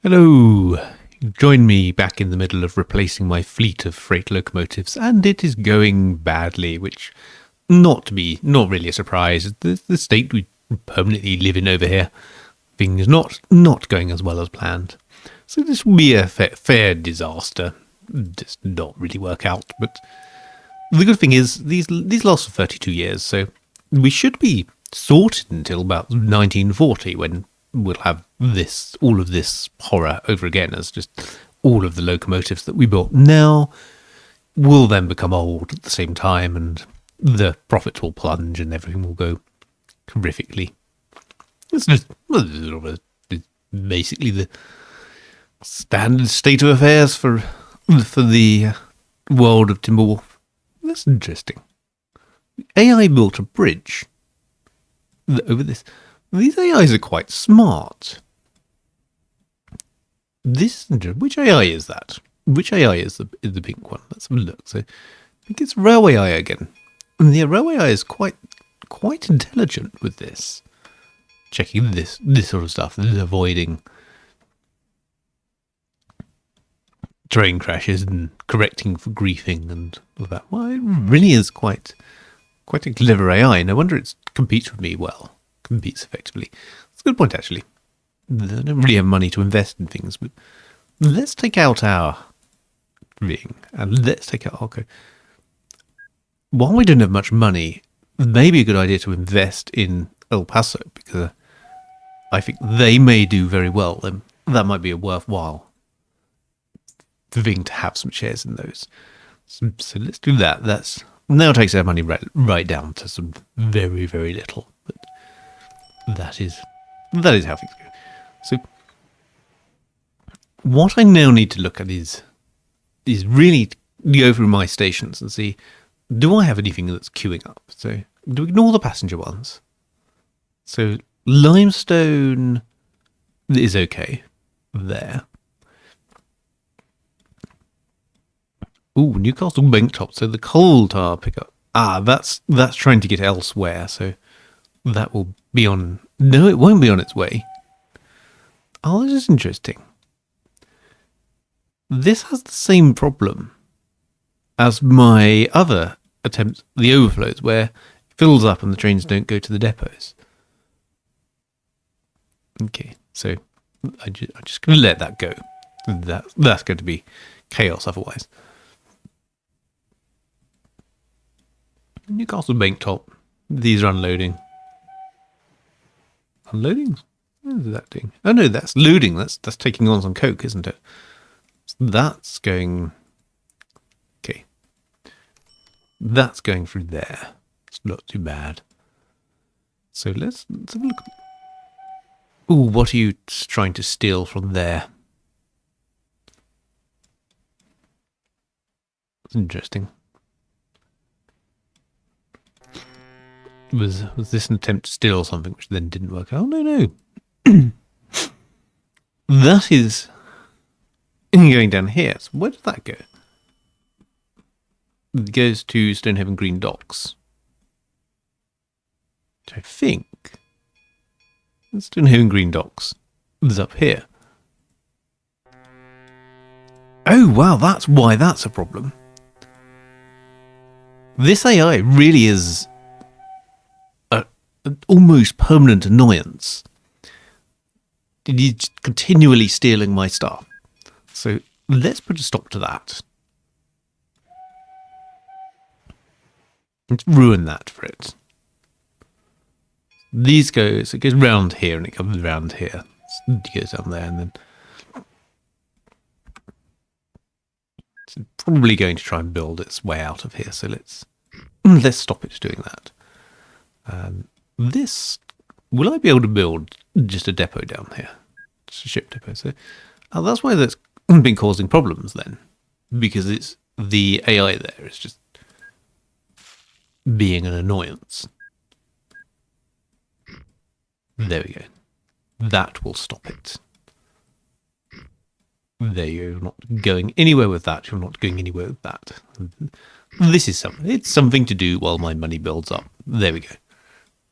Hello! Join me back in the middle of replacing my fleet of freight locomotives, and it is going badly, which not really a surprise. The state we permanently live in over here, things not going as well as planned. So this will be a fair disaster. Just not really work out, but the good thing is these last for 32 years, so we should be sorted until about 1940 when we'll have all of this horror over again, as just all of the locomotives that we built now will then become old at the same time, and the profits will plunge and everything will go horrifically. It's just basically the standard state of affairs for the world of Timberwolf. That's interesting. AI built a bridge over this. These AIs are quite smart. Which AI is that? Which AI is the pink one? Let's have a look. So I think it's Railway AI again. And the Railway AI is quite intelligent with this. Checking this sort of stuff, avoiding train crashes and correcting for griefing and all that. Well, it really is quite a clever AI. No wonder it competes with me well. Competes effectively. That's a good point, actually. I don't really have money to invest in things, but let's take out our ring and let's take out Arco. While we don't have much money, it may be a good idea to invest in El Paso, because I think they may do very well, and that might be a worthwhile thing to have some shares in those. So let's do that. That's now takes our money right down to some very, very little. But that is how things go. So what I now need to look at is really go through my stations and see, do I have anything that's queuing up? So do we ignore the passenger ones? So limestone is okay there. Ooh, Newcastle Banktop. So the coal tar pickup. That's trying to get elsewhere. So that will be on. No, it won't be on its way. Oh, this is interesting. This has the same problem as my other attempt, the overflows, where it fills up and the trains don't go to the depots. Okay, so I'm just going to let that go. That's going to be chaos otherwise. Newcastle Banktop. These are unloading. Unloading? What is that doing? Oh no, that's loading. That's taking on some coke, isn't it? So that's going. Okay. That's going through there. It's not too bad. So let's have a look. Ooh, what are you trying to steal from there? That's interesting. Was this an attempt to steal something which then didn't work out? Oh, no. That is going down here. So where does that go? It goes to Stonehaven Green Docks. Which I think Stonehaven Green Docks is up here. Oh, wow, that's why that's a problem. This AI really is an almost permanent annoyance. He's continually stealing my stuff. So let's put a stop to that. Let's ruin that for it. It goes round here and it comes round here. It goes down there and then it's probably going to try and build its way out of here. So let's stop it doing that. Will I be able to build just a depot down here? Just a ship depot. So that's why that's been causing problems then. Because it's the AI there is just being an annoyance. There we go. That will stop it. There you're not going anywhere with that. You're not going anywhere with that. This is something. It's something to do while my money builds up. There we go.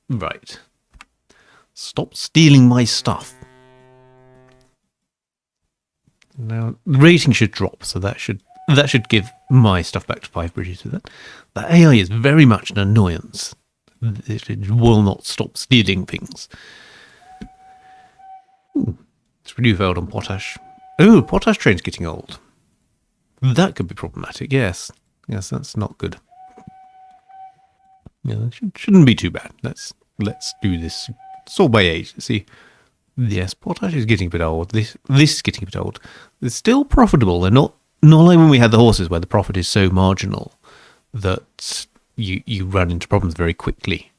Right. Stop stealing my stuff. Now the rating should drop, so that should give my stuff back to 5 bridges with that. The AI is very much an annoyance. It will not stop stealing things. It's Renew failed on potash. Oh, potash train's getting old. That could be problematic, yes. Yes, that's not good. Yeah, that shouldn't be too bad. Let's do this. Sort by age. Let's see. Yes, potash is getting a bit old. This is getting a bit old. It's still profitable. They're not like when we had the horses where the profit is so marginal that you run into problems very quickly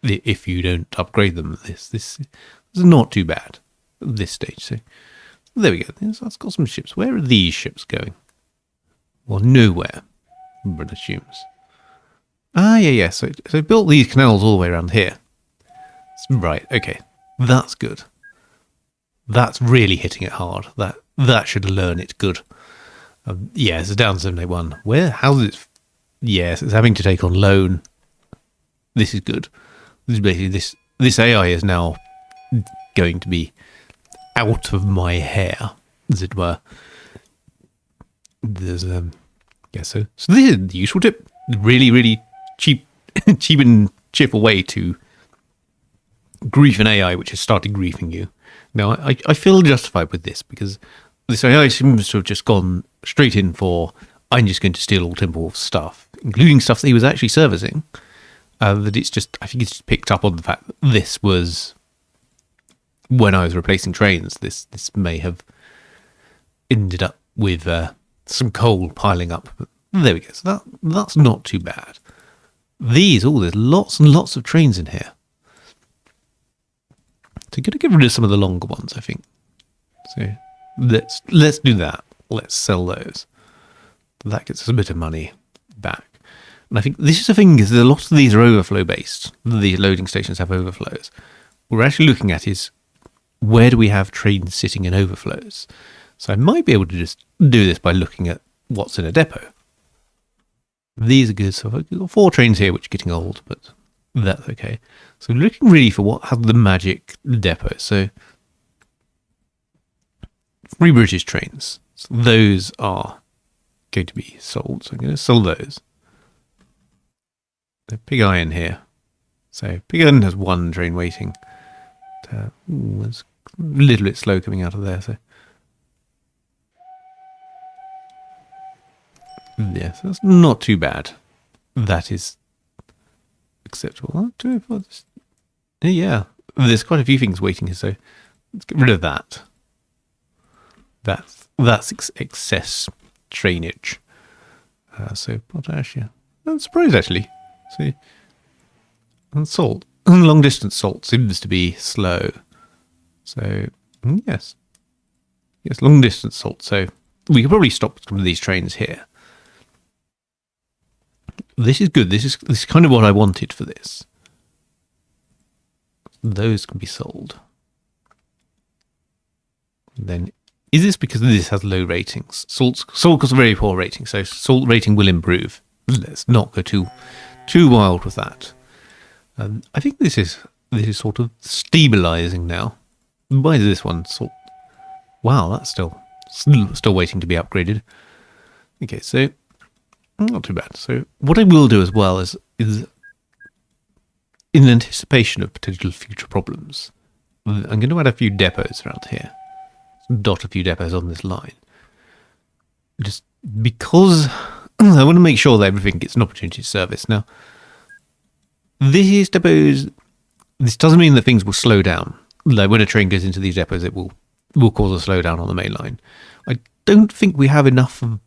if you don't upgrade them. This is not too bad at this stage. So there we go. That's got some ships. Where are these ships going? Well, nowhere, one assumes. Ah, yeah. So built these canals all the way around here. Right, okay. That's good. That's really hitting it hard. That should learn it good. Yeah, it's a down 781. How's it? Yes, it's having to take on loan. This is good. This is basically this AI is now going to be out of my hair, as it were. There's so this is the useful tip. Really, really cheap and cheerful way to grief an AI which has started griefing you. Now, I feel justified with this because this AI seems to have just gone straight in for, I'm just going to steal all Timberwolf's stuff, including stuff that he was actually servicing. That it's just, I think it's just picked up on the fact that this was, when I was replacing trains, this may have ended up with some coal piling up. But there we go. So that's not too bad. There's lots and lots of trains in here. So I'm going to get rid of some of the longer ones, I think. So let's do that. Let's sell those. That gets us a bit of money back. And I think this is the thing, is that a lot of these are overflow based. These loading stations have overflows. What we're actually looking at is, where do we have trains sitting in overflows? So I might be able to just do this by looking at what's in a depot. These are good. So I've got 4 trains here which are getting old, but that's okay. So we're looking really for what has the magic depot. So 3 British trains. So those are going to be sold. So I'm going to sell those. The Pig Iron here. So Pig Iron has 1 train waiting. It's a little bit slow coming out of there. So yes, that's not too bad. That is acceptable. Yeah, there's quite a few things waiting here, so let's get rid of that. That's excess trainage. So potash, yeah. I'm surprised actually. See, and salt, long distance salt seems to be slow. So yes, long distance salt. So we could probably stop some of these trains here. This is good. This is kind of what I wanted for this. Those can be sold. Then, is this because this has low ratings? Salt has a very poor rating, so salt rating will improve. Let's not go too wild with that. I think this is sort of stabilizing now. Why is this one salt? Wow, that's still waiting to be upgraded. Okay, so not too bad. So what I will do as well is in anticipation of potential future problems, I'm going to add a few depots around here. Dot a few depots on this line. Just because I want to make sure that everything gets an opportunity to service. Now, these depots, this doesn't mean that things will slow down. Like when a train goes into these depots, it will cause a slowdown on the main line. I don't think we have enough of,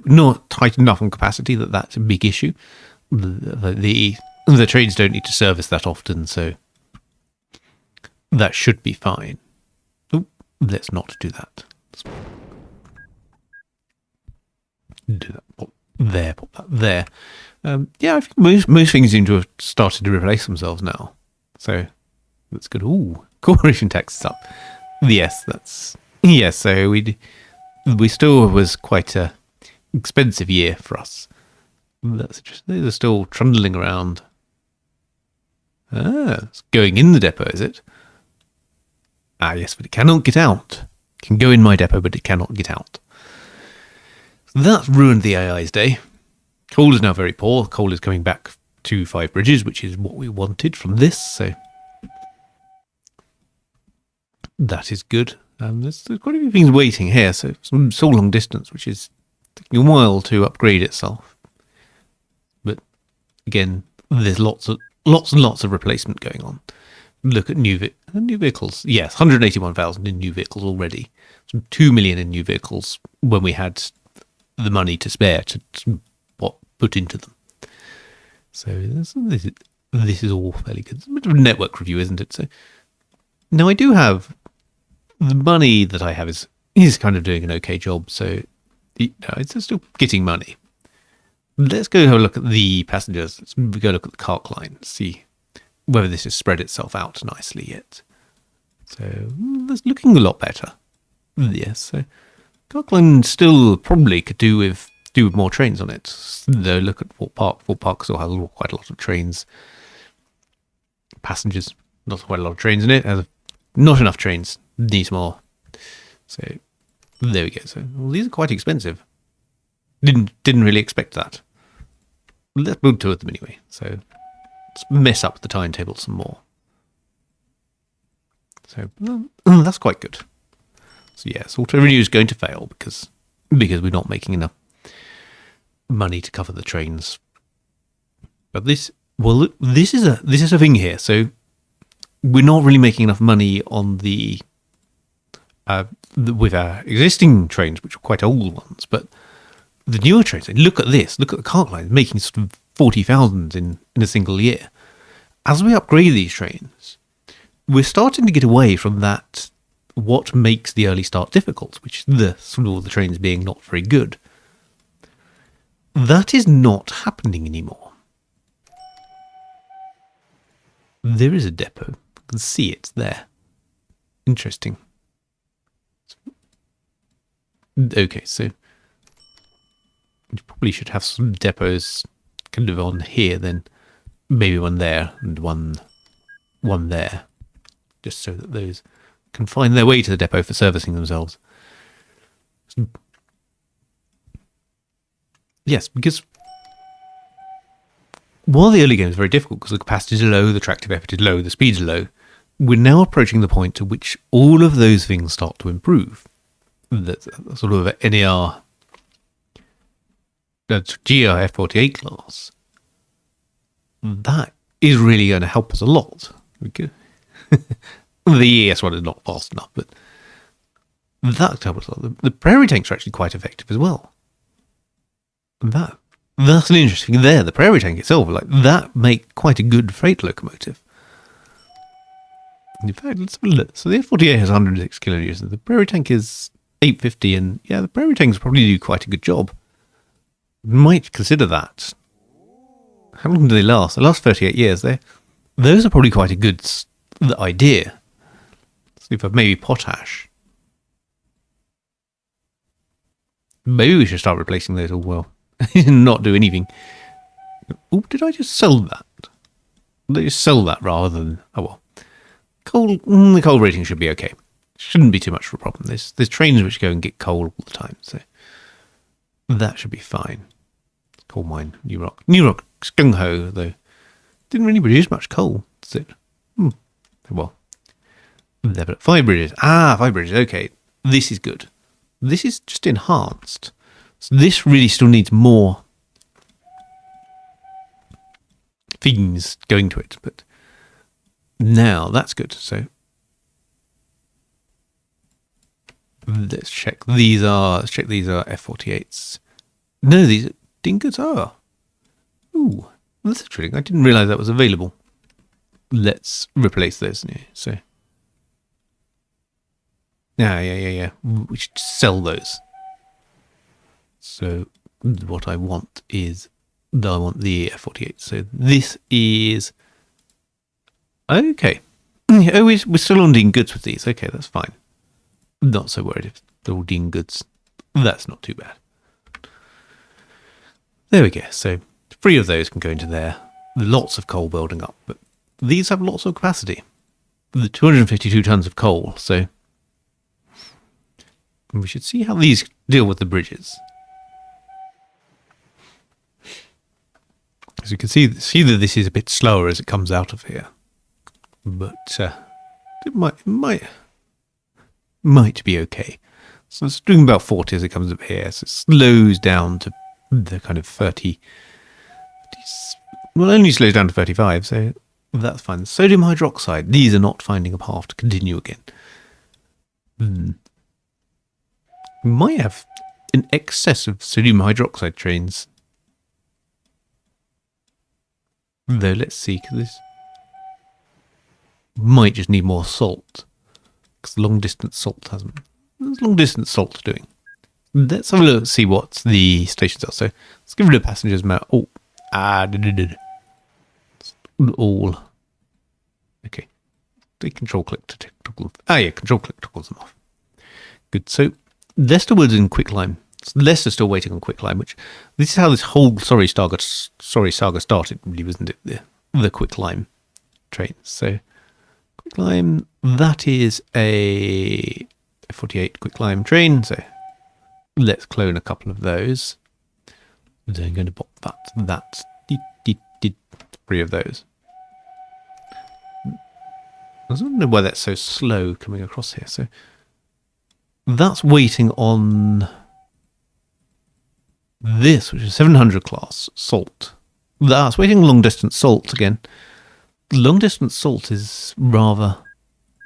not tight enough on capacity that's a big issue. The trains don't need to service that often, so that should be fine. Oh, let's not do that. Do that. Pop that there. Yeah, I think most things seem to have started to replace themselves now. So that's good. Ooh, corporation tax is up. Yes, so we still was quite a expensive year for us. That's interesting. These are still trundling around. Ah, it's going in the depot, is it? Ah, yes, but it cannot get out. can go in my depot, but it cannot get out. So that's ruined the AI's day. Coal is now very poor. Coal is coming back to 5 bridges, which is what we wanted from this. So that is good. There's quite a few things waiting here. So some so long distance, which is taking a while to upgrade itself. But again, there's lots and lots of replacement going on. Look at new vehicles. Yes, 181,000 in new vehicles already. Some 2 million in new vehicles when we had the money to spare to put into them. So this is all fairly good. It's a bit of a network review, isn't it? So now I do have the money that I have is kind of doing an okay job. So it's still getting money. Let's go have a look at the passengers. Let's go look at the cart line. See whether this has spread itself out nicely yet. So that's looking a lot better. Yes. So cart line still probably could do with more trains on it. Though look at Fort Park. Fort Park still has quite a lot of trains. Passengers, not quite a lot of trains in it. Has not enough trains. Needs more. So there we go. So these are quite expensive. Didn't really expect that. Let's build 2 of them anyway. So let's mess up the timetable some more. So that's quite good. So yes, auto renew is going to fail because we're not making enough money to cover the trains. But this is a thing here. So we're not really making enough money on the with our existing trains, which are quite old ones. But the newer trains, look at this. Look at the cart line making sort of 40,000 in a single year. As we upgrade these trains, we're starting to get away from that. What makes the early start difficult, which the sort of the trains being not very good. That is not happening anymore. There is a depot. You can see it's there. Interesting. Okay, so you probably should have some depots kind of on here, then maybe one there and one there, just so that those can find their way to the depot for servicing themselves. Yes, because while the early game is very difficult because the capacities are low, the tractive effort is low, the speeds are low, we're now approaching the point at which all of those things start to improve. That sort of NER, that's GR F48 class, that is really going to help us a lot. The ES one is not fast enough, but that helps us a lot. The prairie tanks are actually quite effective as well. That's an interesting thing there. The prairie tank itself, like that, make quite a good freight locomotive. In fact, let's have a look. So the F48 has 106 kilonewtons. The prairie tank is 850, and yeah, the prairie tanks probably do quite a good job. Might consider that. How long do they last? They last 38 years. Those are probably quite a good idea. See if maybe potash. Maybe we should start replacing those all well. Not do anything. Oh, did I just sell that? Did I just sell that rather than... Oh, well. The coal rating should be okay. Shouldn't be too much of a problem. There's trains which go and get coal all the time, so that should be fine. Coal mine, New Rock. New Rock, Skung Ho, though, didn't really produce much coal, does it? Well, there, but 5 bridges. 5 bridges, okay. This is good. This is just enhanced. So this really still needs more things going to it, but now that's good. So let's check. These are F48s. No, these Dingots are. Ooh, that's interesting. I didn't realise that was available. Let's replace those now. So yeah. We should sell those. So what I want is I want the F48. So this is okay. Oh, we're still on Dean Goods with these. Okay, that's fine. Not so worried if they're all Dean Goods. That's not too bad. There we go. So 3 of those can go into there. Lots of coal building up, but these have lots of capacity. The 252 tons of coal. So And we should see how these deal with the bridges. As you can see that this is a bit slower as it comes out of here, but it might be okay. So it's doing about 40 as it comes up here, so it slows down to the kind of 30. Well, only slows down to 35, so that's fine. Sodium hydroxide, these are not finding a path to continue again. We might have an excess of sodium hydroxide trains. Though, let's see, because this might just need more salt. Because long distance salt hasn't. What's long distance salt doing? Let's have a look, see what the stations are. So let's give rid of passengers map. Oh, all. Okay. Do control click to toggle. Yeah, control click toggles them off. Good. So Leicesterwood's in quicklime. Leicester's still waiting on quicklime, which this is how this whole sorry saga started, really, wasn't it? The quicklime train. So quicklime, that is a 48 quicklime train. So let's clone a couple of those. Then I'm going to pop that. 3 of those. I don't know why that's so slow coming across here. So that's waiting on this, which is 700 class salt. That's waiting on long distance salt again. Long distance salt is rather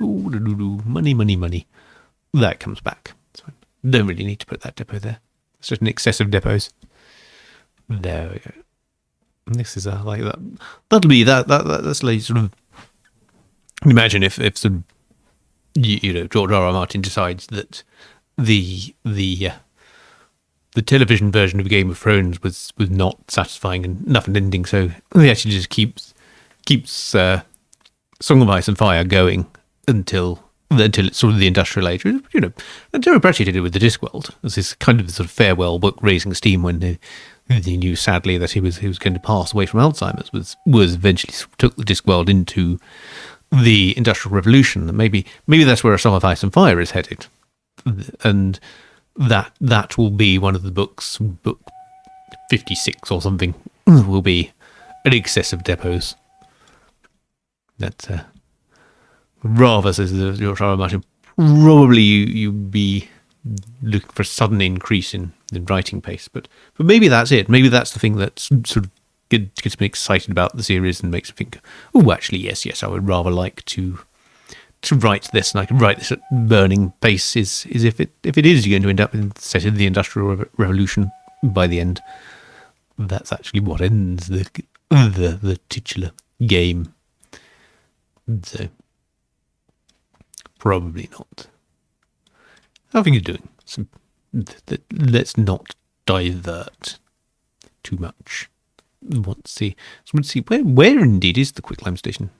money. That comes back. So don't really need to put that depot there. It's just an excess of depots. There we go. And this is like that. That'll be that's like sort of. Imagine if sort of, George R. R. Martin decides that the television version of Game of Thrones was not satisfying and nothing ending, so he actually just keeps Song of Ice and Fire going until it's sort of the industrial age. And Terry Pratchett did it with the Discworld as this kind of sort of farewell book, raising steam when he knew sadly that he was going to pass away from Alzheimer's. Was eventually took the Discworld into the Industrial Revolution. And maybe that's where A Song of Ice and Fire is headed, and that will be one of the books. Book 56 or something will be an excess of depots. That rather, says George R. R. Martin, probably you'd be looking for a sudden increase in writing pace, but maybe that's it. Maybe that's the thing that sort of gets me excited about the series and makes me think, oh, actually, yes, I would rather like to write this, and I can write this at burning pace. Is if it is going to end up in set in the Industrial Revolution by the end, that's actually what ends the titular game. So probably not. How are you doing? So, let's not divert too much. Let's see. Where indeed is the quicklime station?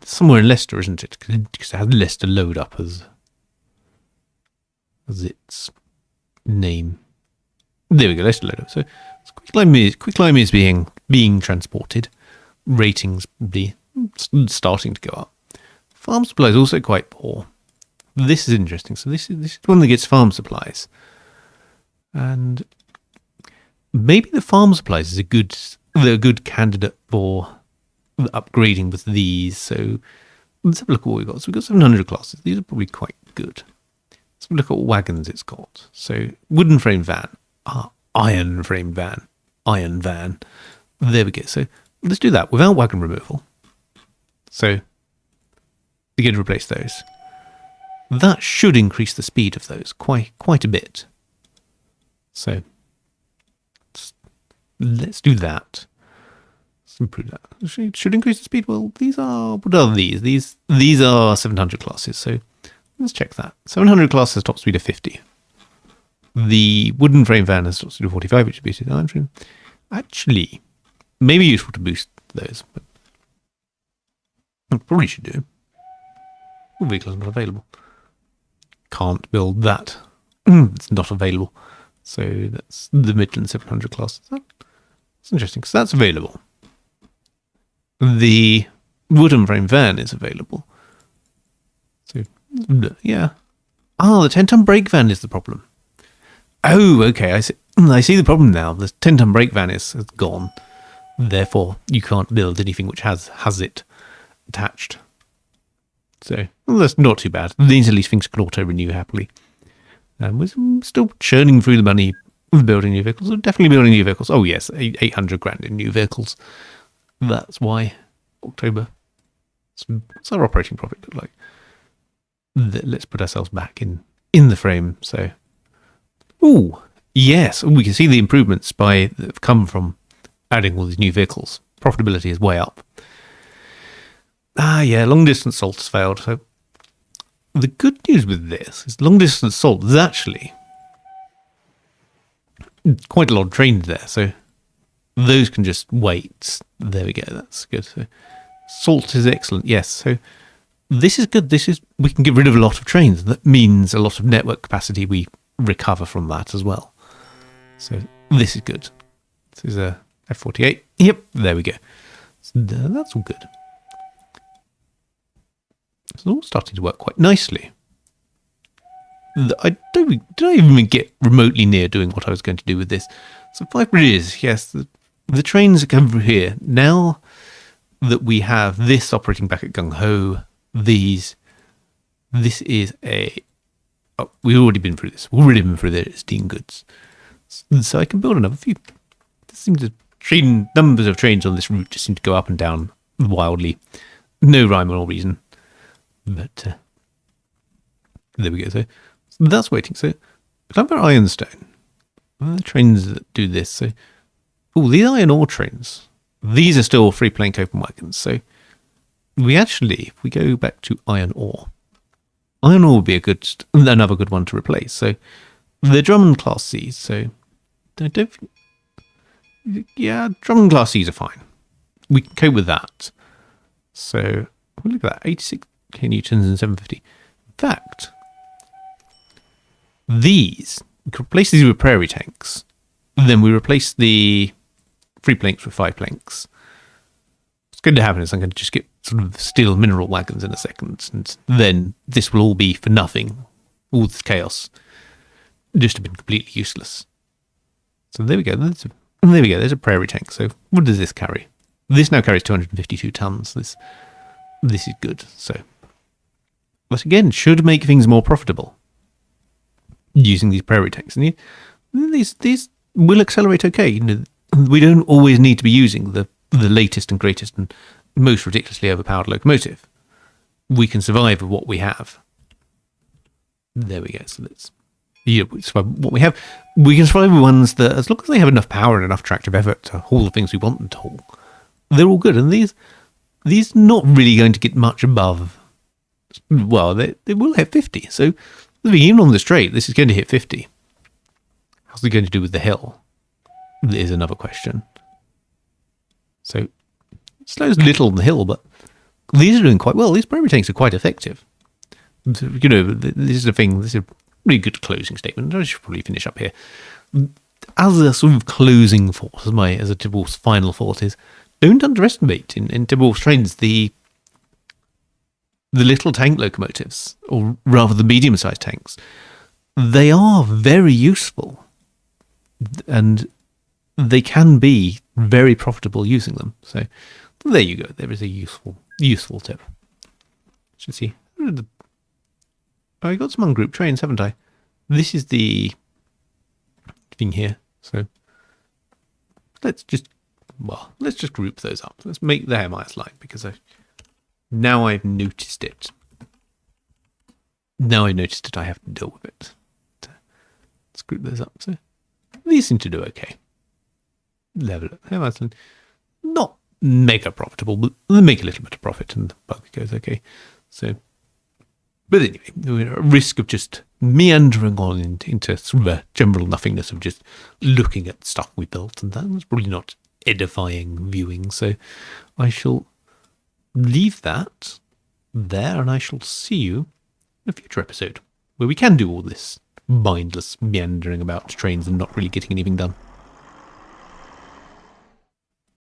Somewhere in Leicester, isn't it? Because it has Leicester load up as its name. There we go, Leicester load up. So quicklime is being transported. Ratings probably starting to go up. Farm supply is also quite poor. This is interesting. So this is one that gets farm supplies, and maybe the farm supplies is a good candidate for upgrading with these. So let's have a look at what we've got. So we've got 700 classes. These are probably quite good. Let's have a look at what wagons it's got. So wooden frame van, iron frame van, iron van. There we go. So let's do that without wagon removal. So we're going to replace those. That should increase the speed of those quite a bit. So let's do that. Let's improve that. Should increase the speed. Well, what are these? These are 700 classes. So let's check that. 700 classes has top speed of 50. The wooden frame van has top speed of 45, which is boosted. Actually, maybe useful to boost those, but I probably should do. Vehicles not available. Can't build that. It's not available. So that's the Midland 700 class. That's interesting because that's available. The wooden frame van is available. So yeah, the 10-ton brake van is the problem. Oh, okay, I see the problem now. The 10-ton brake van is gone. Therefore, you can't build anything which has it attached. So, well, that's not too bad. These at least things can auto-renew happily. We're still churning through the money with building new vehicles. We're definitely building new vehicles. Oh, yes, 800 grand in new vehicles. That's why October. What's our operating profit look like? Let's put ourselves back in the frame. So, oh, yes, we can see the improvements that have come from adding all these new vehicles. Profitability is way up. Yeah, long distance salt has failed. So the good news with this is long distance salt is actually quite a lot of trains there. So those can just wait. There we go. That's good. So salt is excellent. Yes. So this is good. We can get rid of a lot of trains. That means a lot of network capacity. We recover from that as well. So this is good. This is a F48. Yep. There we go. So that's all good. It's all starting to work quite nicely. Did I even get remotely near doing what I was going to do with this? So 5 bridges, yes. The trains that come through here. Now that we have this operating back at Gung Ho, this is we've already been through this. We've already been through the steam goods. So I can build another few. Numbers of trains on this route just seem to go up and down wildly. No rhyme or reason. But there we go. So that's waiting. So time for ironstone. The trains that do this. So, these iron ore trains. These are still free plank open wagons. So we actually, if we go back to iron ore would be another good one to replace. So the Drummond Class Cs. So Drummond Class Cs are fine. We can cope with that. So look at that, 86 kilonewtons and 750. In fact, we could replace these with prairie tanks. Then we replace the 3 planks with 5 planks. What's going to happen is I'm going to just get sort of steel mineral wagons in a second, and then this will all be for nothing. All this chaos just have been completely useless. So there we go. There's a prairie tank. So what does this carry? This now carries 252 tons. This is good. So, but again, should make things more profitable using these prairie tanks. And these will accelerate okay. We don't always need to be using the latest and greatest and most ridiculously overpowered locomotive. We can survive with what we have. There we go. So let's survive what we have. We can survive with ones that, as long as they have enough power and enough tractive effort to haul the things we want them to haul, they're all good. And these not really going to get much above. Well, they will hit 50. So even on the straight, this is going to hit 50. How's it going to do with the hill? Is another question. So it slows little on the hill, but these are doing quite well. These prairie tanks are quite effective. So, this is a thing. This is a really good closing statement. I should probably finish up here. As a sort of closing thought, as a Timberwolf's final thought is, don't underestimate in Timberwolf's trains the little tank locomotives, or rather the medium-sized tanks. They are very useful, and they can be very profitable using them. So there you go. There is a useful tip. Let's see. I got some ungrouped trains, haven't I? This is the thing here. So let's just group those up. Let's make the Hermias line, because now I've noticed it. I have to deal with it. So let's group those up. So these seem to do okay. Level up. Hermias line. Not mega profitable, but they make a little bit of profit, and the bug goes okay. So, but anyway, we're at risk of just meandering on into sort of a general nothingness of just looking at stuff we built, and that was probably not edifying viewing. So I shall leave that there, and I shall see you in a future episode where we can do all this mindless meandering about trains and not really getting anything done.